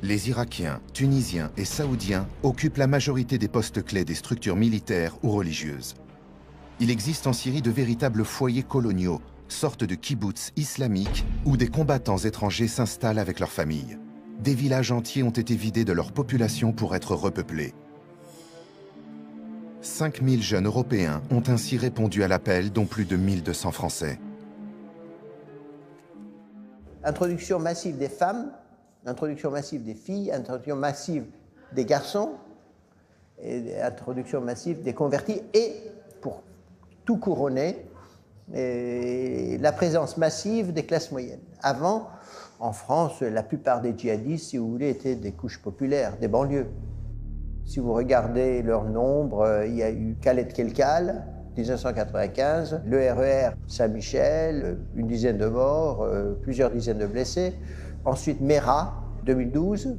Les Irakiens, Tunisiens et Saoudiens occupent la majorité des postes clés des structures militaires ou religieuses. Il existe en Syrie de véritables foyers coloniaux, sortes de kibboutz islamiques où des combattants étrangers s'installent avec leurs familles. Des villages entiers ont été vidés de leur population pour être repeuplés. 5000 jeunes Européens ont ainsi répondu à l'appel, dont plus de 1200 Français. Introduction massive des femmes, introduction massive des filles, introduction massive des garçons, et introduction massive des convertis, et pour tout couronner, la présence massive des classes moyennes. Avant, en France, la plupart des djihadistes, si vous voulez, étaient des couches populaires, des banlieues. Si vous regardez leur nombre, il y a eu Khaled Kelkal, 1995, le RER Saint-Michel, une dizaine de morts, plusieurs dizaines de blessés. Ensuite, Mera, 2012.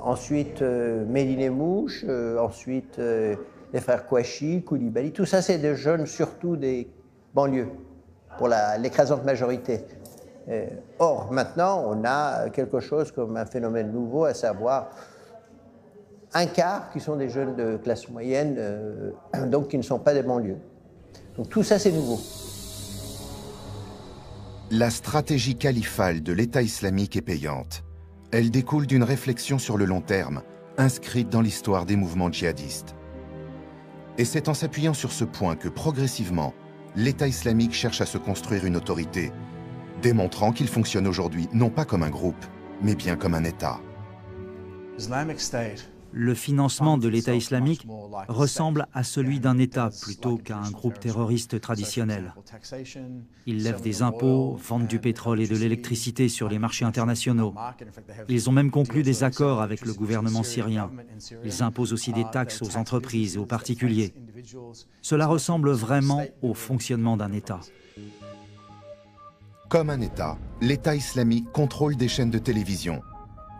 Ensuite, Médine et Mouche. Ensuite, les frères Kouachi, Koulibaly. Tout ça, c'est des jeunes, surtout des banlieues, pour l'écrasante majorité. Or, maintenant, on a quelque chose comme un phénomène nouveau, à savoir un quart qui sont des jeunes de classe moyenne, donc qui ne sont pas des banlieues. Donc tout ça, c'est nouveau. La stratégie califale de l'État islamique est payante. Elle découle d'une réflexion sur le long terme, inscrite dans l'histoire des mouvements djihadistes. Et c'est en s'appuyant sur ce point que, progressivement, l'État islamique cherche à se construire une autorité, démontrant qu'il fonctionne aujourd'hui non pas comme un groupe, mais bien comme un État. Le financement de l'État islamique ressemble à celui d'un État plutôt qu'à un groupe terroriste traditionnel. Ils lèvent des impôts, vendent du pétrole et de l'électricité sur les marchés internationaux. Ils ont même conclu des accords avec le gouvernement syrien. Ils imposent aussi des taxes aux entreprises et aux particuliers. Cela ressemble vraiment au fonctionnement d'un État. Comme un État, l'État islamique contrôle des chaînes de télévision,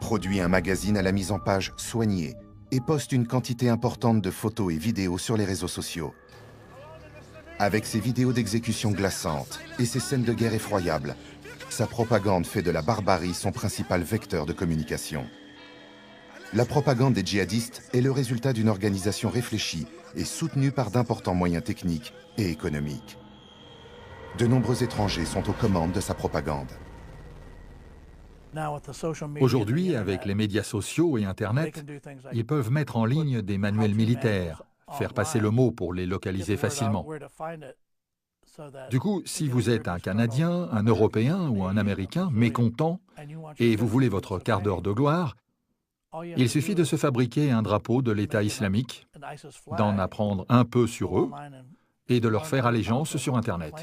produit un magazine à la mise en page soignée et poste une quantité importante de photos et vidéos sur les réseaux sociaux. Avec ses vidéos d'exécution glaçantes et ses scènes de guerre effroyables, sa propagande fait de la barbarie son principal vecteur de communication. La propagande des djihadistes est le résultat d'une organisation réfléchie et soutenue par d'importants moyens techniques et économiques. De nombreux étrangers sont aux commandes de sa propagande. Aujourd'hui, avec les médias sociaux et Internet, ils peuvent mettre en ligne des manuels militaires, faire passer le mot pour les localiser facilement. Du coup, si vous êtes un Canadien, un Européen ou un Américain mécontent et vous voulez votre quart d'heure de gloire, il suffit de se fabriquer un drapeau de l'État islamique, d'en apprendre un peu sur eux et de leur faire allégeance sur Internet.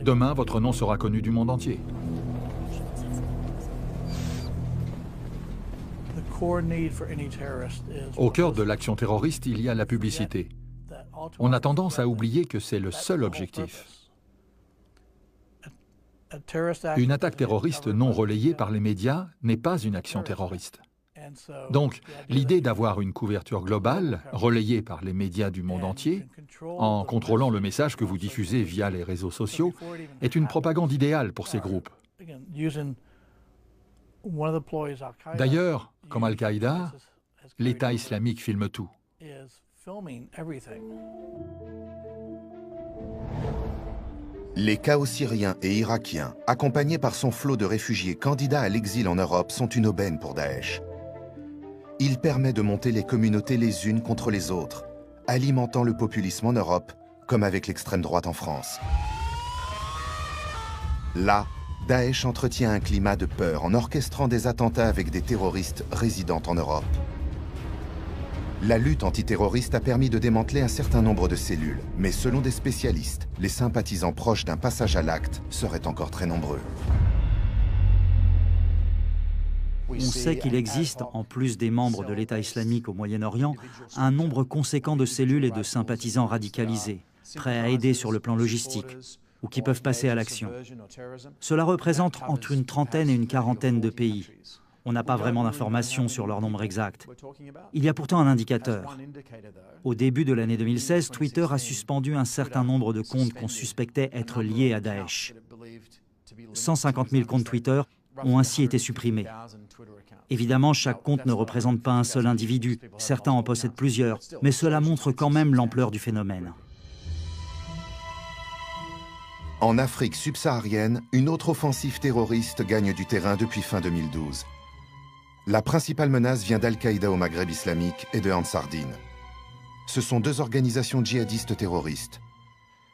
Demain, votre nom sera connu du monde entier. Au cœur de l'action terroriste, il y a la publicité. On a tendance à oublier que c'est le seul objectif. Une attaque terroriste non relayée par les médias n'est pas une action terroriste. Donc, l'idée d'avoir une couverture globale, relayée par les médias du monde entier, en contrôlant le message que vous diffusez via les réseaux sociaux, est une propagande idéale pour ces groupes. D'ailleurs, comme Al-Qaïda, l'État islamique filme tout. Les chaos syriens et irakiens, accompagnés par son flot de réfugiés candidats à l'exil en Europe, sont une aubaine pour Daesh. Il permet de monter les communautés les unes contre les autres, alimentant le populisme en Europe, comme avec l'extrême droite en France. Là, Daesh entretient un climat de peur en orchestrant des attentats avec des terroristes résidant en Europe. La lutte antiterroriste a permis de démanteler un certain nombre de cellules, mais selon des spécialistes, les sympathisants proches d'un passage à l'acte seraient encore très nombreux. On sait qu'il existe, en plus des membres de l'État islamique au Moyen-Orient, un nombre conséquent de cellules et de sympathisants radicalisés, prêts à aider sur le plan logistique, ou qui peuvent passer à l'action. Cela représente entre une trentaine et une quarantaine de pays. On n'a pas vraiment d'informations sur leur nombre exact. Il y a pourtant un indicateur. Au début de l'année 2016, Twitter a suspendu un certain nombre de comptes qu'on suspectait être liés à Daesh. 150 000 comptes Twitter ont ainsi été supprimés. Évidemment, chaque compte ne représente pas un seul individu. Certains en possèdent plusieurs, mais cela montre quand même l'ampleur du phénomène. En Afrique subsaharienne, une autre offensive terroriste gagne du terrain depuis fin 2012. La principale menace vient d'Al-Qaïda au Maghreb islamique et de Ansar Dine. Ce sont deux organisations djihadistes terroristes.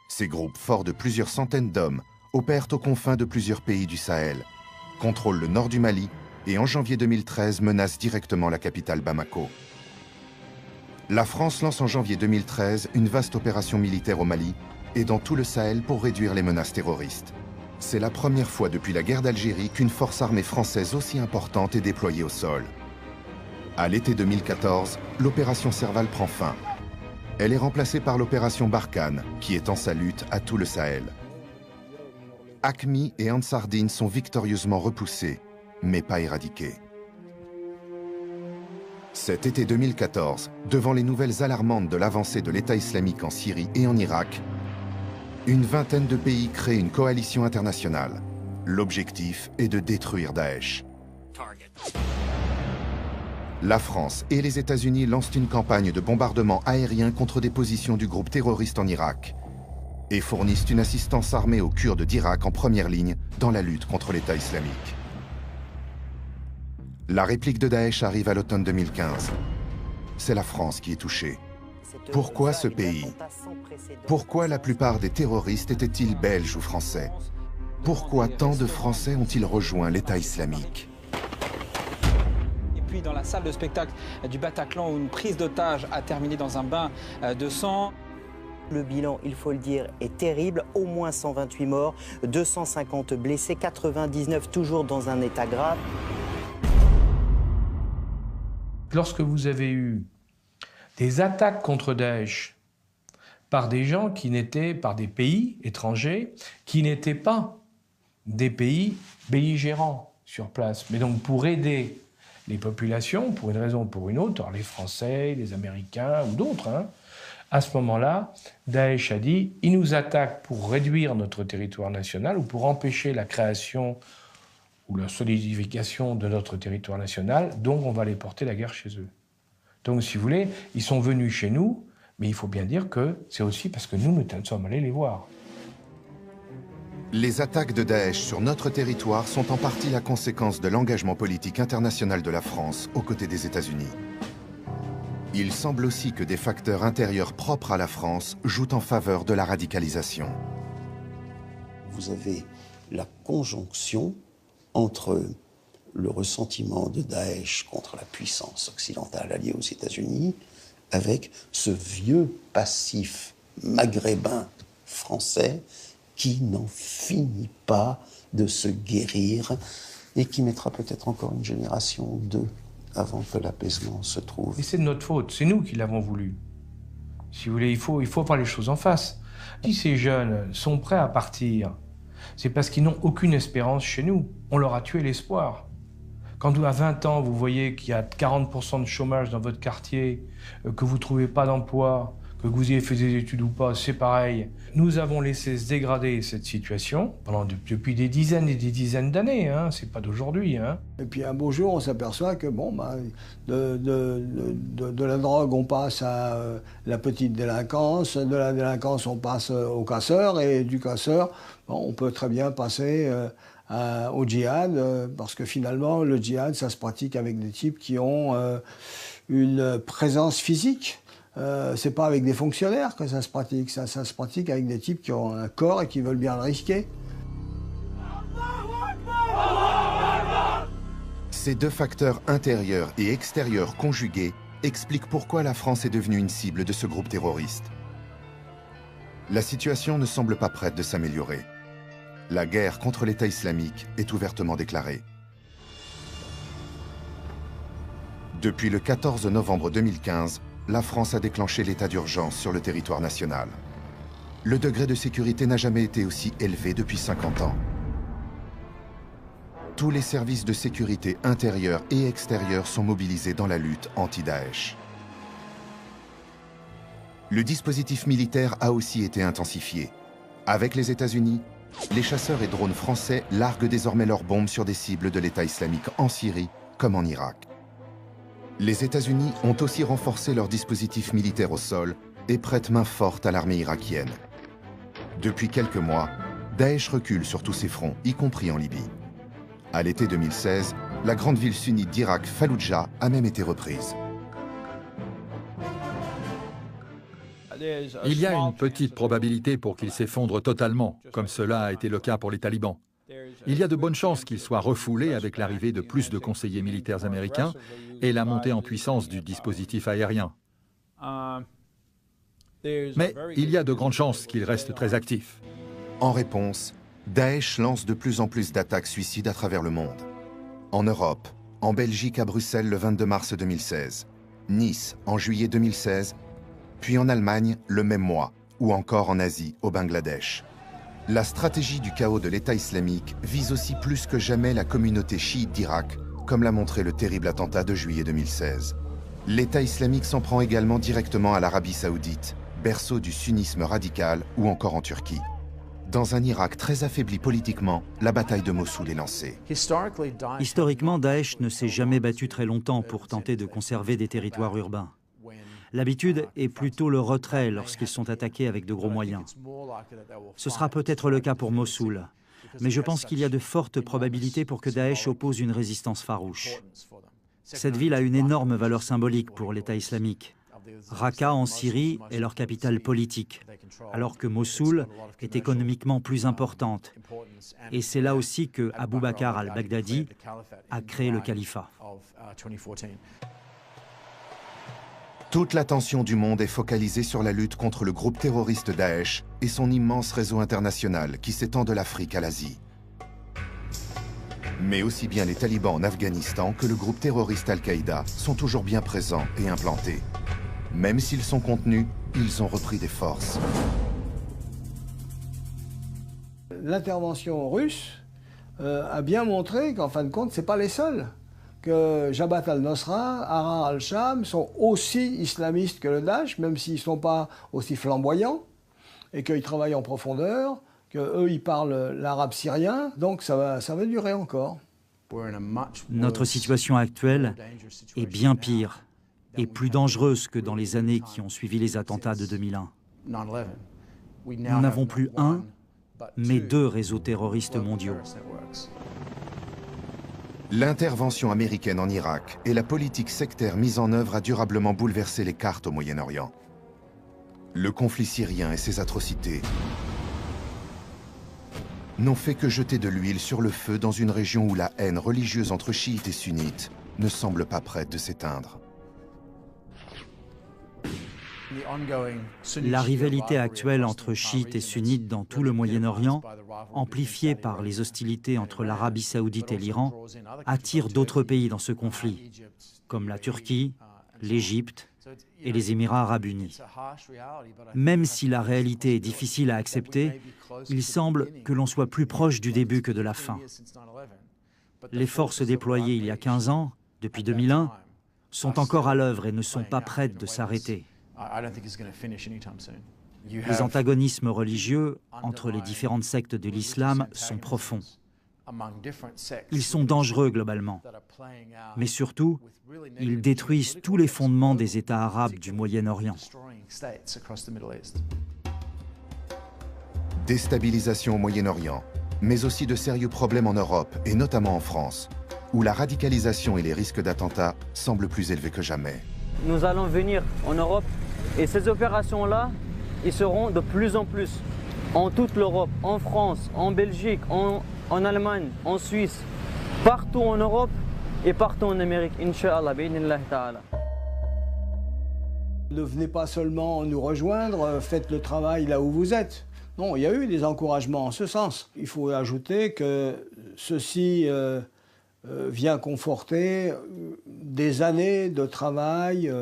Ces groupes, forts de plusieurs centaines d'hommes, opèrent aux confins de plusieurs pays du Sahel, contrôlent le nord du Mali et en janvier 2013 menacent directement la capitale Bamako. La France lance en janvier 2013 une vaste opération militaire au Mali et dans tout le Sahel pour réduire les menaces terroristes. C'est la première fois depuis la guerre d'Algérie qu'une force armée française aussi importante est déployée au sol. À l'été 2014, l'opération Serval prend fin. Elle est remplacée par l'opération Barkhane, qui étend sa lutte à tout le Sahel. AQMI et Ansar Dine sont victorieusement repoussés, mais pas éradiqués. Cet été 2014, devant les nouvelles alarmantes de l'avancée de l'État islamique en Syrie et en Irak, une vingtaine de pays créent une coalition internationale. L'objectif est de détruire Daesh. La France et les États-Unis lancent une campagne de bombardement aérien contre des positions du groupe terroriste en Irak et fournissent une assistance armée aux Kurdes d'Irak en première ligne dans la lutte contre l'État islamique. La réplique de Daesh arrive à l'automne 2015. C'est la France qui est touchée. Pourquoi ce pays? Pourquoi la plupart des terroristes étaient-ils belges ou français? Pourquoi tant de Français ont-ils rejoint l'État islamique? Et puis dans la salle de spectacle du Bataclan où une prise d'otage a terminé dans un bain de sang. Le bilan, il faut le dire, est terrible. Au moins 128 morts, 250 blessés, 99 toujours dans un état grave. Lorsque vous avez eu des attaques contre Daesh par des gens qui n'étaient, par des pays étrangers, qui n'étaient pas des pays belligérants sur place, mais donc pour aider les populations, pour une raison ou pour une autre, alors les Français, les Américains ou d'autres, hein, à ce moment-là, Daesh a dit « ils nous attaquent pour réduire notre territoire national ou pour empêcher la création ou la solidification de notre territoire national, donc on va les porter la guerre chez eux ». Donc, si vous voulez, ils sont venus chez nous Mais il faut bien dire que c'est aussi parce que nous sommes allés les voir. Les attaques de Daesh sur notre territoire sont en partie la conséquence de l'engagement politique international de la France aux côtés des États-Unis. Il semble aussi que des facteurs intérieurs propres à la France jouent en faveur de la radicalisation. Vous avez la conjonction entre le ressentiment de Daesh contre la puissance occidentale alliée aux États-Unis avec ce vieux passif maghrébin français qui n'en finit pas de se guérir et qui mettra peut-être encore une génération ou deux avant que l'apaisement se trouve. Et c'est de notre faute, c'est nous qui l'avons voulu. Si vous voulez, il faut voir les choses en face. Si ces jeunes sont prêts à partir, c'est parce qu'ils n'ont aucune espérance chez nous. On leur a tué l'espoir. Quand à 20 ans, vous voyez qu'il y a 40% de chômage dans votre quartier, que vous ne trouvez pas d'emploi, que vous ayez fait des études ou pas, c'est pareil. Nous avons laissé se dégrader cette situation depuis des dizaines et des dizaines d'années, hein, c'est pas d'aujourd'hui. Hein. Et puis un beau jour, on s'aperçoit que de la drogue, on passe à la petite délinquance, de la délinquance, on passe au casseur, et du casseur, on peut très bien passer au djihad, parce que finalement, le djihad, ça se pratique avec des types qui ont une présence physique. C'est pas avec des fonctionnaires que ça se pratique, ça se pratique avec des types qui ont un corps et qui veulent bien le risquer. Ces deux facteurs intérieurs et extérieurs conjugués expliquent pourquoi la France est devenue une cible de ce groupe terroriste. La situation ne semble pas prête de s'améliorer. La guerre contre l'État islamique est ouvertement déclarée. Depuis le 14 novembre 2015, la France a déclenché l'état d'urgence sur le territoire national. Le degré de sécurité n'a jamais été aussi élevé depuis 50 ans. Tous les services de sécurité intérieurs et extérieurs sont mobilisés dans la lutte anti-Daesh. Le dispositif militaire a aussi été intensifié. Avec les États-Unis, les chasseurs et drones français larguent désormais leurs bombes sur des cibles de l'État islamique en Syrie comme en Irak. Les États-Unis ont aussi renforcé leur dispositif militaire au sol et prêtent main forte à l'armée irakienne. Depuis quelques mois, Daesh recule sur tous ses fronts, y compris en Libye. À l'été 2016, la grande ville sunnite d'Irak, Falloujah, a même été reprise. Il y a une petite probabilité pour qu'il s'effondre totalement, comme cela a été le cas pour les talibans. Il y a de bonnes chances qu'il soit refoulé avec l'arrivée de plus de conseillers militaires américains et la montée en puissance du dispositif aérien. Mais il y a de grandes chances qu'il reste très actif. En réponse, Daesh lance de plus en plus d'attaques suicides à travers le monde. En Europe, en Belgique à Bruxelles le 22 mars 2016, Nice en juillet 2016, puis en Allemagne le même mois, ou encore en Asie, au Bangladesh. La stratégie du chaos de l'État islamique vise aussi plus que jamais la communauté chiite d'Irak, comme l'a montré le terrible attentat de juillet 2016. L'État islamique s'en prend également directement à l'Arabie saoudite, berceau du sunnisme radical, ou encore en Turquie. Dans un Irak très affaibli politiquement, la bataille de Mossoul est lancée. Historiquement, Daesh ne s'est jamais battu très longtemps pour tenter de conserver des territoires urbains. L'habitude est plutôt le retrait lorsqu'ils sont attaqués avec de gros moyens. Ce sera peut-être le cas pour Mossoul, mais je pense qu'il y a de fortes probabilités pour que Daesh oppose une résistance farouche. Cette ville a une énorme valeur symbolique pour l'État islamique. Raqqa en Syrie est leur capitale politique, alors que Mossoul est économiquement plus importante. Et c'est là aussi que Abu Bakr al-Baghdadi a créé le califat. Toute l'attention du monde est focalisée sur la lutte contre le groupe terroriste Daesh et son immense réseau international qui s'étend de l'Afrique à l'Asie. Mais aussi bien les talibans en Afghanistan que le groupe terroriste Al-Qaïda sont toujours bien présents et implantés. Même s'ils sont contenus, ils ont repris des forces. L'intervention russe a bien montré qu'en fin de compte, ce n'est pas les seuls. Que Jabhat al-Nusra, Ahrar al-Sham sont aussi islamistes que le Daesh, même s'ils ne sont pas aussi flamboyants, et qu'ils travaillent en profondeur, qu'eux, ils parlent l'arabe syrien, donc ça va durer encore. Notre situation actuelle est bien pire et plus dangereuse que dans les années qui ont suivi les attentats de 2001. Nous n'avons plus un, mais deux réseaux terroristes mondiaux. L'intervention américaine en Irak et la politique sectaire mise en œuvre a durablement bouleversé les cartes au Moyen-Orient. Le conflit syrien et ses atrocités n'ont fait que jeter de l'huile sur le feu dans une région où la haine religieuse entre chiites et sunnites ne semble pas prête de s'éteindre. La rivalité actuelle entre chiites et sunnites dans tout le Moyen-Orient, amplifiée par les hostilités entre l'Arabie saoudite et l'Iran, attire d'autres pays dans ce conflit, comme la Turquie, l'Égypte et les Émirats arabes unis. Même si la réalité est difficile à accepter, il semble que l'on soit plus proche du début que de la fin. Les forces déployées il y a 15 ans, depuis 2001, sont encore à l'œuvre et ne sont pas prêtes de s'arrêter. Les antagonismes religieux entre les différentes sectes de l'islam sont profonds. Ils sont dangereux globalement, mais surtout, ils détruisent tous les fondements des États arabes du Moyen-Orient. Déstabilisation au Moyen-Orient, mais aussi de sérieux problèmes en Europe et notamment en France, où la radicalisation et les risques d'attentats semblent plus élevés que jamais. Nous allons venir en Europe et ces opérations-là, ils seront de plus en plus en toute l'Europe, en France, en Belgique, en Allemagne, en Suisse, partout en Europe et partout en Amérique, Inch'Allah, bi'idhnillah ta'ala. Ne venez pas seulement nous rejoindre, faites le travail là où vous êtes. Non, il y a eu des encouragements en ce sens. Il faut ajouter que ceci vient conforter des années de travail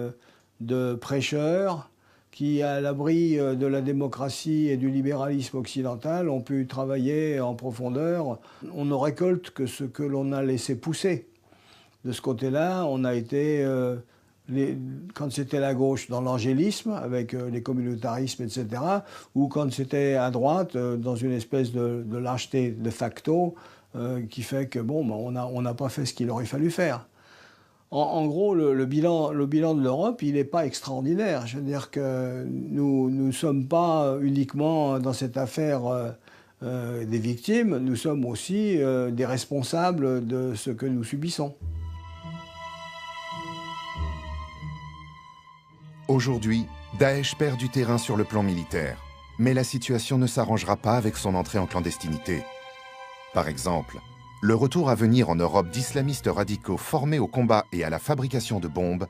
de prêcheurs qui, à l'abri de la démocratie et du libéralisme occidental, ont pu travailler en profondeur. On ne récolte que ce que l'on a laissé pousser. De ce côté-là, on a été, quand c'était la gauche, dans l'angélisme, avec les communautarismes, etc., ou quand c'était à droite, dans une espèce de lâcheté de facto, qui fait que, bon, on n'a pas fait ce qu'il aurait fallu faire. En gros, le bilan de l'Europe, il n'est pas extraordinaire. Je veux dire que nous ne sommes pas uniquement dans cette affaire des victimes, nous sommes aussi des responsables de ce que nous subissons. Aujourd'hui, Daesh perd du terrain sur le plan militaire, mais la situation ne s'arrangera pas avec son entrée en clandestinité. Par exemple, le retour à venir en Europe d'islamistes radicaux formés au combat et à la fabrication de bombes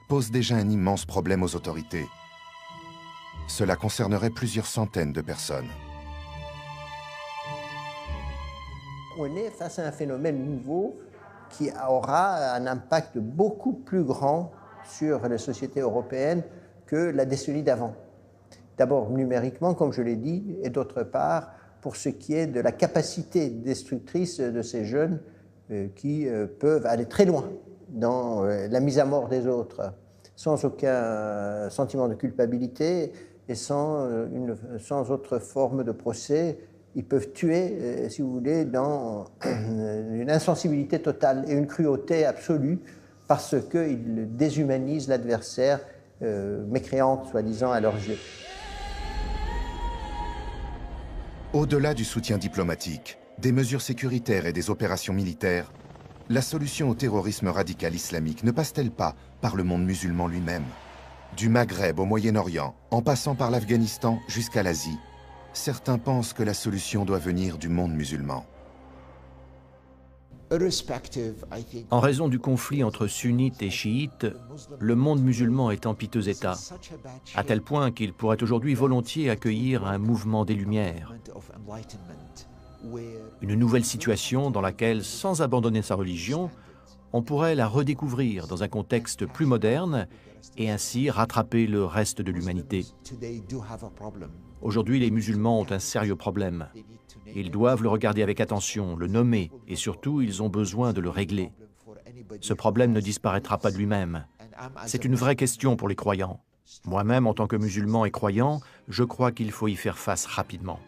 pose déjà un immense problème aux autorités. Cela concernerait plusieurs centaines de personnes. On est face à un phénomène nouveau qui aura un impact beaucoup plus grand sur les sociétés européennes que la décennie d'avant. D'abord numériquement, comme je l'ai dit, et d'autre part, pour ce qui est de la capacité destructrice de ces jeunes qui peuvent aller très loin dans la mise à mort des autres, sans aucun sentiment de culpabilité et sans autre forme de procès. Ils peuvent tuer, si vous voulez, dans une insensibilité totale et une cruauté absolue parce qu'ils déshumanisent l'adversaire, mécréant, soi-disant, à leurs yeux. Au-delà du soutien diplomatique, des mesures sécuritaires et des opérations militaires, la solution au terrorisme radical islamique ne passe-t-elle pas par le monde musulman lui-même? Du Maghreb au Moyen-Orient, en passant par l'Afghanistan jusqu'à l'Asie, certains pensent que la solution doit venir du monde musulman. En raison du conflit entre sunnites et chiites, le monde musulman est en piteux état, à tel point qu'il pourrait aujourd'hui volontiers accueillir un mouvement des Lumières. Une nouvelle situation dans laquelle, sans abandonner sa religion, on pourrait la redécouvrir dans un contexte plus moderne et ainsi rattraper le reste de l'humanité. Aujourd'hui, les musulmans ont un sérieux problème. Ils doivent le regarder avec attention, le nommer, et surtout, ils ont besoin de le régler. Ce problème ne disparaîtra pas de lui-même. C'est une vraie question pour les croyants. Moi-même, en tant que musulman et croyant, je crois qu'il faut y faire face rapidement.